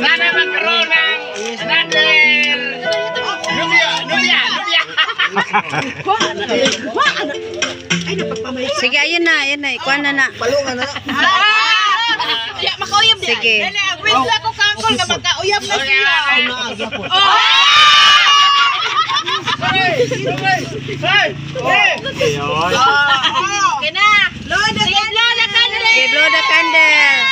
Sana magkaroon ng another Nubia. Sige, ayun na. Ikuha na. Palungan na. Ya, makauyab din. Sige. Wait lang ko kangkol na magkauyab na siya. Sige, blow the candle.